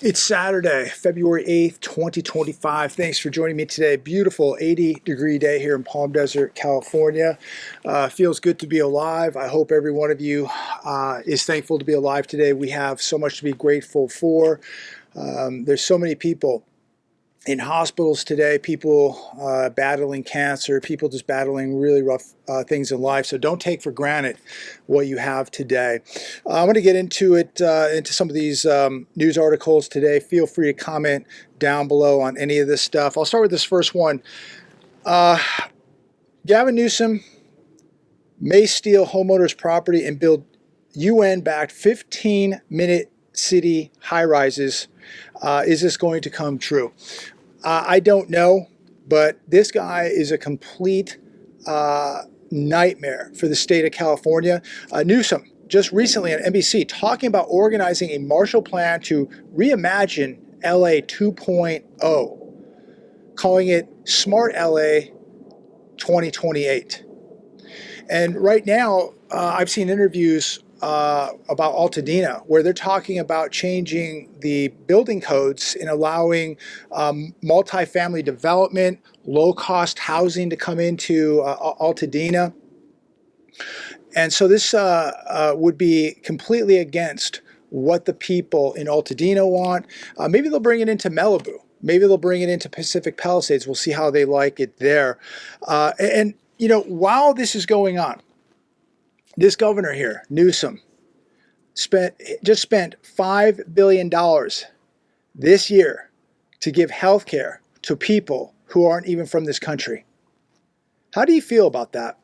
It's Saturday, February 8th, 2025. Thanks for joining me today. Beautiful 80-degree day here in Palm Desert, California. Feels good to be alive. I hope every one of you is thankful to be alive today. We have so much to be grateful for. There's so many people in hospitals today, people battling cancer, people just battling really rough things in life. So don't take for granted what you have today. I'm going to get into it, into some of these news articles today. Feel free to comment down below on any of this stuff. I'll start with this first one. Gavin Newsom may steal homeowners' property and build UN-backed 15-minute city high-rises. Is this going to come true? I don't know, but this guy is a complete nightmare for the state of California. Newsom, just recently on NBC, talking about organizing a Marshall Plan to reimagine LA 2.0, calling it Smart LA 2028. And right now, I've seen interviews about Altadena, where they're talking about changing the building codes and allowing multifamily development, low-cost housing to come into Altadena. And so this would be completely against what the people in Altadena want. Maybe they'll bring it into Malibu. Maybe they'll bring it into Pacific Palisades. We'll see how they like it there. And you know, while this is going on, this governor here, Newsom, just spent $5 billion this year to give health care to people who aren't even from this country. How do you feel about that?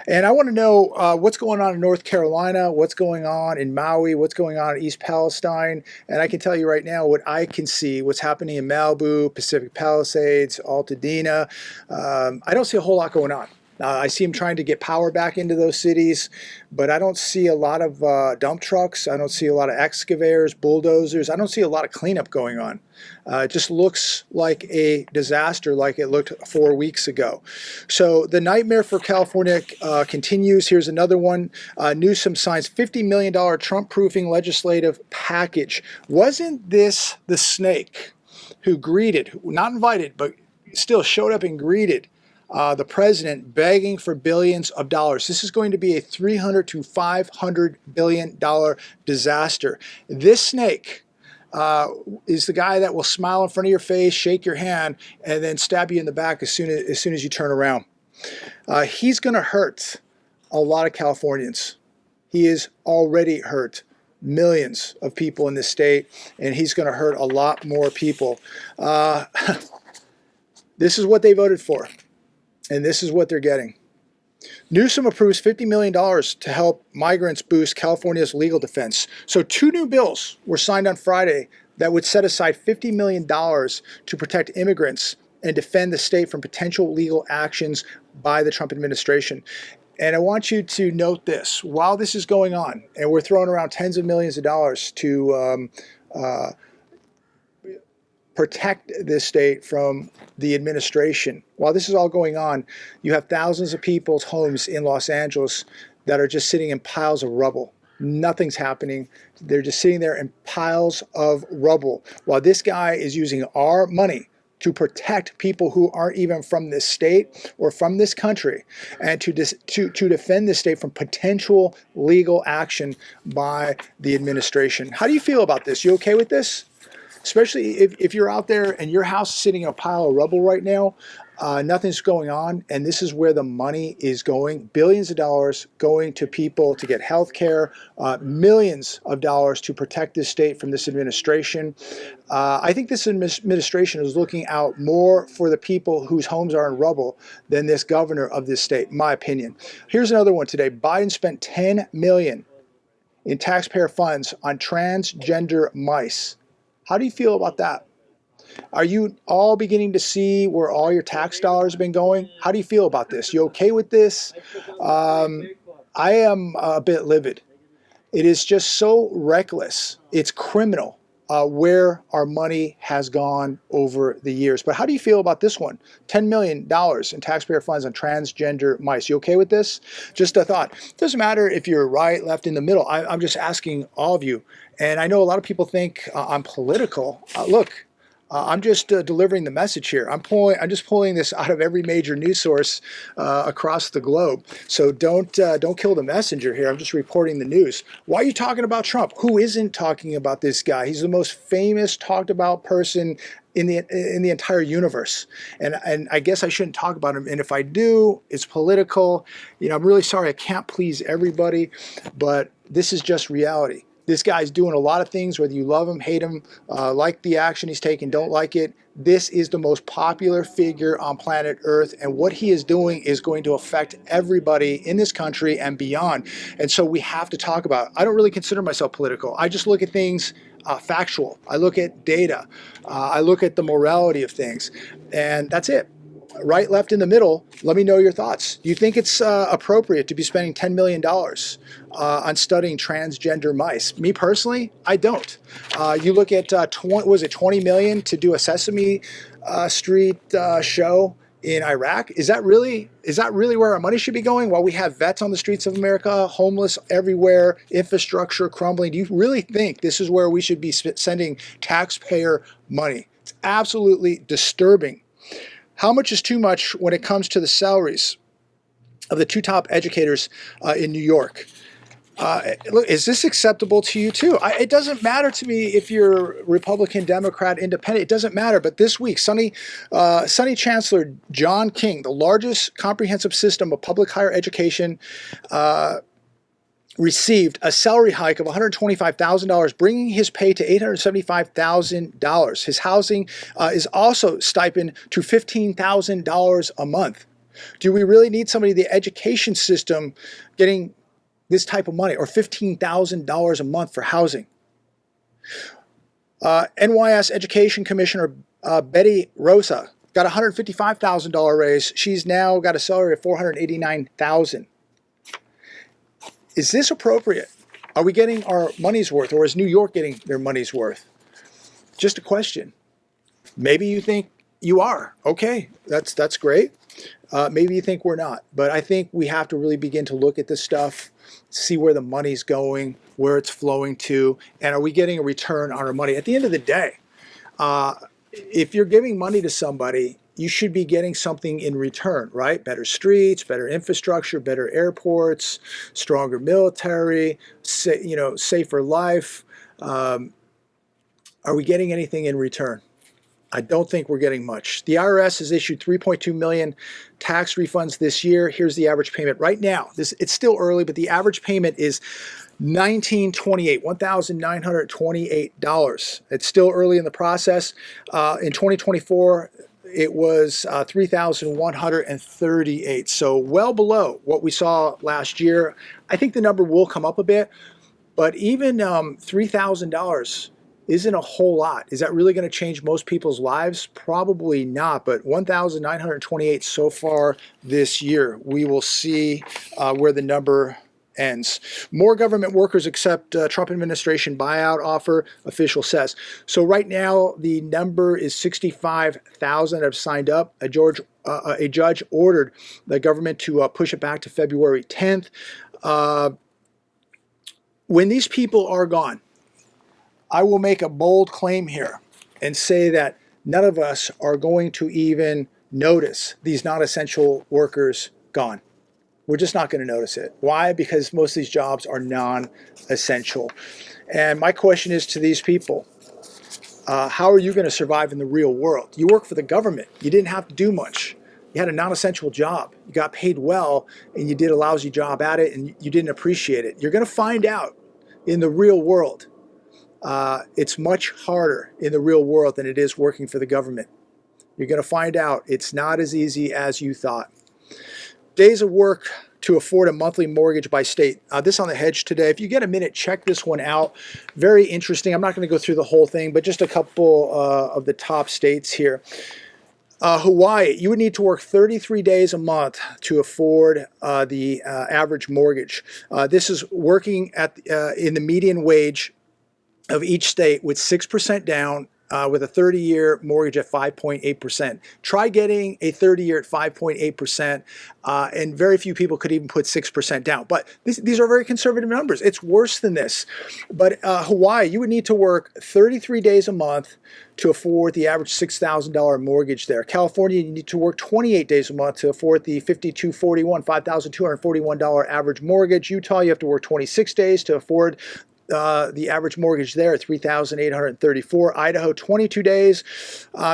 And I want to know what's going on in North Carolina, what's going on in Maui, what's going on in East Palestine. And I can tell you right now what I can see, what's happening in Malibu, Pacific Palisades, Altadena. I don't see a whole lot going on. I see him trying to get power back into those cities, but I don't see a lot of dump trucks. I don't see a lot of excavators, bulldozers. I don't see a lot of cleanup going on. It just looks like a disaster like it looked 4 weeks ago. So the nightmare for California continues. Here's another one. Newsom signs $50 million Trump-proofing legislative package. Wasn't this the snake who greeted, not invited, but still showed up and greeted the president begging for billions of dollars? This is going to be a $300 to $500 billion disaster. This snake is the guy that will smile in front of your face, shake your hand, and then stab you in the back as soon as you turn around. He's going to hurt a lot of Californians. He is already hurt millions of people in this state, and he's going to hurt a lot more people. This is what they voted for. And this is what they're getting. Newsom approves $50 million to help migrants boost California's legal defense. So 2 new bills were signed on Friday that would set aside $50 million to protect immigrants and defend the state from potential legal actions by the Trump administration. And I want you to note this. While this is going on, and we're throwing around tens of millions of dollars to protect this state from the administration. While this is all going on, you have thousands of people's homes in Los Angeles that are just sitting in piles of rubble. Nothing's happening. They're just sitting there in piles of rubble while this guy is using our money to protect people who aren't even from this state or from this country, and to defend this state from potential legal action by the administration. How do you feel about this? You okay with this? Especially if you're out there and your house is sitting in a pile of rubble right now, nothing's going on, and this is where the money is going. Billions of dollars going to people to get health care, millions of dollars to protect this state from this administration. I think this administration is looking out more for the people whose homes are in rubble than this governor of this state, my opinion. Here's another one today. Biden spent $10 million in taxpayer funds on transgender mice. How do you feel about that? Are you all beginning to see where all your tax dollars have been going? How do you feel about this? You okay with this? I am a bit livid. It is just so reckless. It's criminal. where our money has gone over the years. But how do you feel about this one? $10 million in taxpayer funds on transgender mice. You okay with this? Just a thought. It doesn't matter if you're right, left, in the middle. I'm just asking all of you. And I know a lot of people think I'm political. Look, I'm just delivering the message here. I'm just pulling this out of every major news source across the globe. So don't kill the messenger here. I'm just reporting the news. Why are you talking about Trump? Who isn't talking about this guy? He's the most famous, talked about person in the entire universe. And I guess I shouldn't talk about him. And if I do, it's political. You know, I'm really sorry. I can't please everybody, but this is just reality. This guy's doing a lot of things, whether you love him, hate him, like the action he's taking, don't like it. This is the most popular figure on planet Earth, and what he is doing is going to affect everybody in this country and beyond. And so we have to talk about it. I don't really consider myself political. I just look at things factual. I look at data. I look at the morality of things, and that's it. Right, left, in the middle, let me know your thoughts. Do you think it's appropriate to be spending $10 million on studying transgender mice? Me personally, I don't. You look at, $20 million to do a Sesame Street show in Iraq? Is that really where our money should be going? While we have vets on the streets of America, homeless everywhere, infrastructure crumbling, do you really think this is where we should be sending taxpayer money? It's absolutely disturbing. How much is too much when it comes to the salaries of the two top educators in New York? Look, is this acceptable to you too? It doesn't matter to me if you're Republican, Democrat, Independent. It doesn't matter. But this week, Sunny Chancellor John King, the largest comprehensive system of public higher education, received a salary hike of $125,000, bringing his pay to $875,000. His housing is also stipend to $15,000 a month. Do we really need somebody in the education system getting this type of money, or $15,000 a month for housing? NYS Education Commissioner Betty Rosa got a $155,000 raise. She's now got a salary of $489,000. Is this appropriate? Are we getting our money's worth, or is New York getting their money's worth? Just a question. Maybe you think you are. Okay, that's great. Maybe you think we're not. But I think we have to really begin to look at this stuff, see where the money's going, where it's flowing to, and are we getting a return on our money? At the end of the day, if you're giving money to somebody, you should be getting something in return, right? Better streets, better infrastructure, better airports, stronger military, safer life. Are we getting anything in return? I don't think we're getting much. The IRS has issued 3.2 million tax refunds this year. Here's the average payment right now. It's still early, but the average payment is $1,928. It's still early in the process. In 2024, it was 3,138. So well below what we saw last year. I think the number will come up a bit, but even $3,000 isn't a whole lot. Is that really going to change most people's lives? Probably not, but 1,928 so far this year. We will see where the number ends. More government workers accept Trump administration buyout offer, official says. So right now, the number is 65,000 have signed up. A judge ordered the government to push it back to February 10th. When these people are gone, I will make a bold claim here and say that none of us are going to even notice these non-essential workers gone. We're just not going to notice it. Why? Because most of these jobs are non-essential. And my question is to these people, how are you going to survive in the real world? You work for the government. You didn't have to do much. You had a non-essential job. You got paid well, and you did a lousy job at it, and you didn't appreciate it. You're going to find out in the real world. It's much harder in the real world than it is working for the government. You're going to find out it's not as easy as you thought. Days of work to afford a monthly mortgage by state. This on the Hedge today. If you get a minute, check this one out. Very interesting. I'm not going to go through the whole thing, but just a couple of the top states here. Hawaii, you would need to work 33 days a month to afford the average mortgage. This is working at in the median wage of each state with 6% down, with a 30-year mortgage at 5.8%. Try getting a 30-year at 5.8%, and very few people could even put 6% down. But these are very conservative numbers. It's worse than this. But Hawaii, you would need to work 33 days a month to afford the average $6,000 mortgage there. California, you need to work 28 days a month to afford the $5,241 average mortgage. Utah, you have to work 26 days to afford the average mortgage there at $3,834. Idaho, 22 days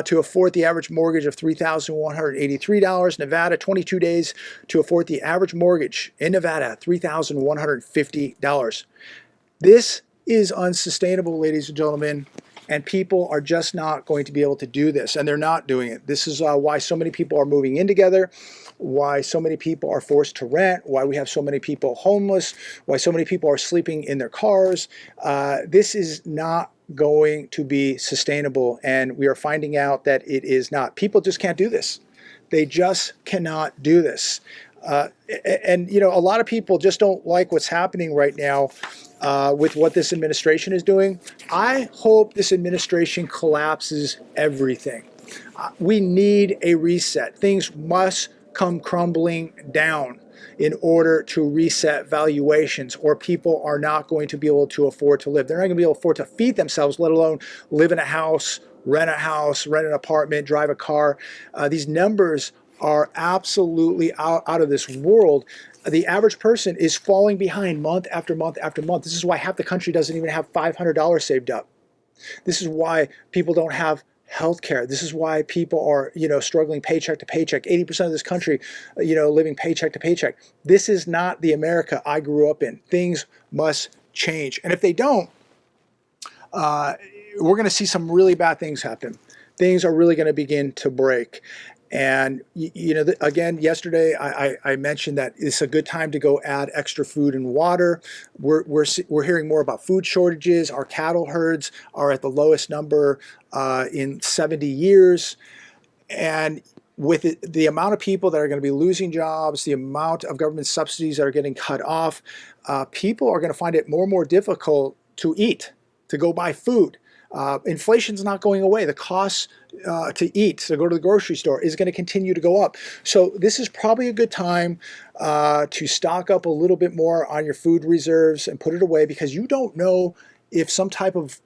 to afford the average mortgage of $3,183. Nevada, 22 days to afford the average mortgage in Nevada, $3,150. This is unsustainable, ladies and gentlemen, and people are just not going to be able to do this, and they're not doing it. This is why so many people are moving in together, why so many people are forced to rent, why we have so many people homeless, why so many people are sleeping in their cars. This is not going to be sustainable, and we are finding out that it is not. People just can't do this. They just cannot do this. And you know, a lot of people just don't like what's happening right now with what this administration is doing. I hope this administration collapses everything. We need a reset. Things must come crumbling down in order to reset valuations, or people are not going to be able to afford to live. They're not going to be able to afford to feed themselves, let alone live in a house, rent an apartment, drive a car. These numbers are absolutely out of this world. The average person is falling behind month after month after month. This is why half the country doesn't even have $500 saved up. This is why people don't have health care. This is why people are, you know, struggling paycheck to paycheck. 80% of this country, you know, living paycheck to paycheck. This is not the America I grew up in. Things must change. And if they don't, we're going to see some really bad things happen. Things are really going to begin to break. And, you know, again, yesterday I mentioned that it's a good time to go add extra food and water. We're hearing more about food shortages. Our cattle herds are at the lowest number in 70 years. And with the amount of people that are going to be losing jobs, the amount of government subsidies that are getting cut off, people are going to find it more and more difficult to eat, to go buy food. Inflation's not going away. The cost to eat, to go to the grocery store, is going to continue to go up. So this is probably a good time to stock up a little bit more on your food reserves and put it away, because you don't know if some type of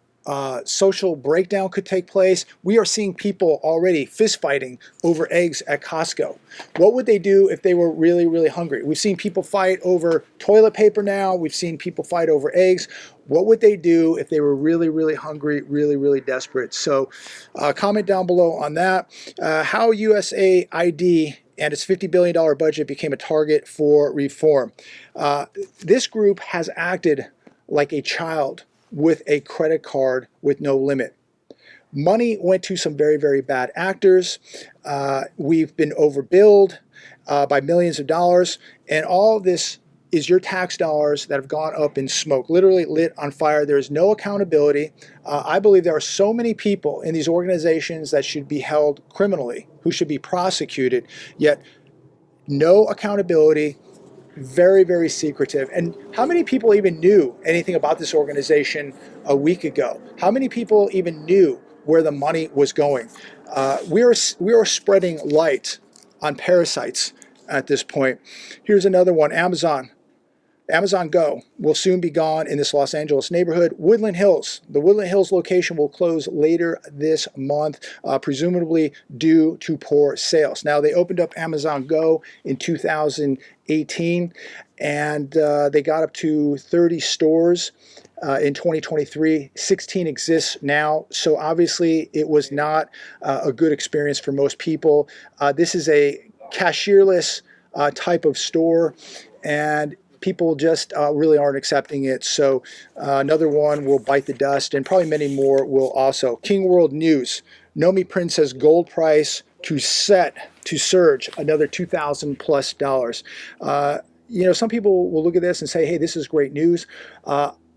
social breakdown could take place. We are seeing people already fist fighting over eggs at Costco. What would they do if they were really, really hungry? We've seen people fight over toilet paper now. We've seen people fight over eggs. What would they do if they were really, really hungry, really, really desperate? So comment down below on that. How USAID and its $50 billion budget became a target for reform. This group has acted like a child with a credit card with no limit. Money went to some very, very bad actors. We've been overbilled by millions of dollars, and all this is your tax dollars that have gone up in smoke, literally lit on fire. There is no accountability. I believe there are so many people in these organizations that should be held criminally, who should be prosecuted, yet no accountability. Very, very secretive. And how many people even knew anything about this organization a week ago? How many people even knew where the money was going? We are spreading light on parasites at this point. Here's another one. Amazon Go will soon be gone in this Los Angeles neighborhood. Woodland Hills. The Woodland Hills location will close later this month, presumably due to poor sales. Now, they opened up Amazon Go in 2018, and they got up to 30 stores in 2023. 16 exists now. So obviously, it was not a good experience for most people. This is a cashierless type of store, and people just really aren't accepting it. So another one will bite the dust, and probably many more will also. King World News. Nomi Princess gold price to surge another $2,000+. You know, some people will look at this and say, hey, this is great news.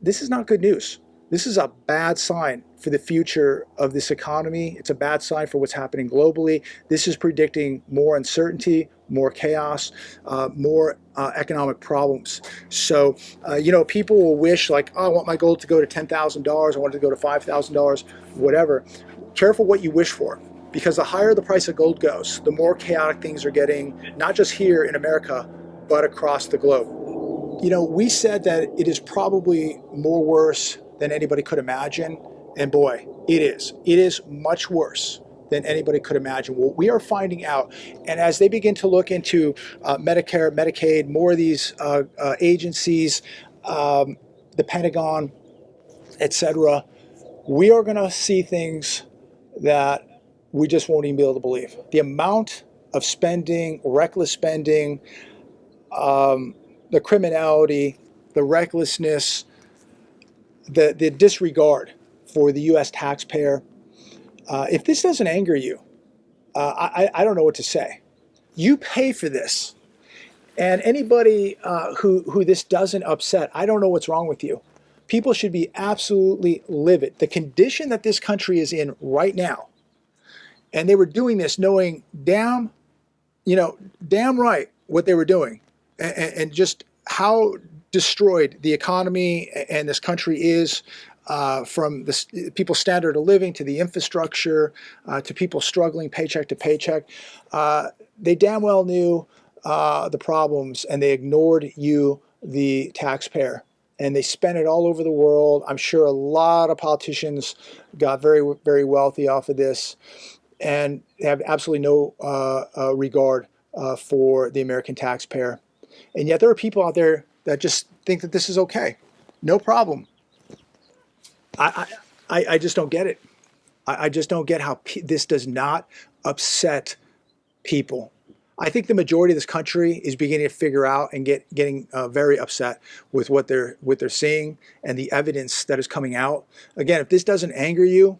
This is not good news. This is a bad sign for the future of this economy. It's a bad sign for what's happening globally. This is predicting more uncertainty, more chaos, more economic problems. So, people will wish like, oh, I want my gold to go to $10,000. I want it to go to $5,000, whatever. Careful what you wish for, because the higher the price of gold goes, the more chaotic things are getting, not just here in America, but across the globe. We said that it is probably more worse than anybody could imagine. And boy, it is. It is much worse than anybody could imagine. What we are finding out, and as they begin to look into Medicare, Medicaid, more of these agencies, the Pentagon, etc., we are going to see things that we just won't even be able to believe. The amount of spending, reckless spending, the criminality, the recklessness, the disregard for the U.S. taxpayer. If this doesn't anger you, I don't know what to say. You pay for this. And anybody who this doesn't upset, I don't know what's wrong with you. People should be absolutely livid. The condition that this country is in right now, and they were doing this knowing damn right what they were doing, and just how destroyed the economy and this country is, from people's standard of living to the infrastructure, to people struggling paycheck to paycheck. They damn well knew the problems, and they ignored you, the taxpayer. And they spent it all over the world. I'm sure a lot of politicians got very, very wealthy off of this, and have absolutely no regard for the American taxpayer. And yet there are people out there that just think that this is okay. No problem. I just don't get it. I just don't get how this does not upset people. I think the majority of this country is beginning to figure out and getting very upset with what they're seeing and the evidence that is coming out. Again, if this doesn't anger you,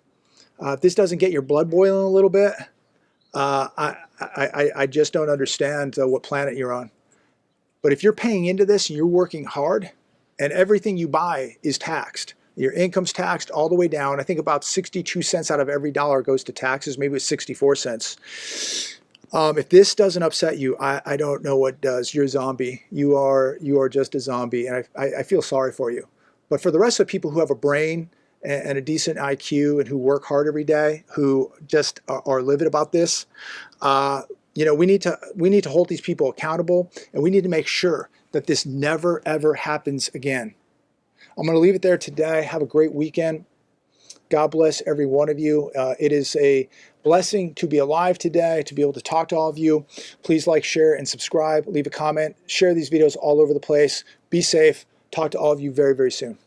if this doesn't get your blood boiling a little bit, I just don't understand what planet you're on. But if you're paying into this and you're working hard, and everything you buy is taxed, your income's taxed all the way down. I think about 62 cents out of every dollar goes to taxes. Maybe it's 64 cents. If this doesn't upset you, I don't know what does. You're a zombie. You are just a zombie, and I feel sorry for you. But for the rest of the people who have a brain and a decent IQ and who work hard every day, who just are livid about this, we need to hold these people accountable, and we need to make sure that this never ever happens again. I'm going to leave it there today. Have a great weekend. God bless every one of you. It is a blessing to be alive today, to be able to talk to all of you. Please like, share, and subscribe. Leave a comment. Share these videos all over the place. Be safe. Talk to all of you very, very soon.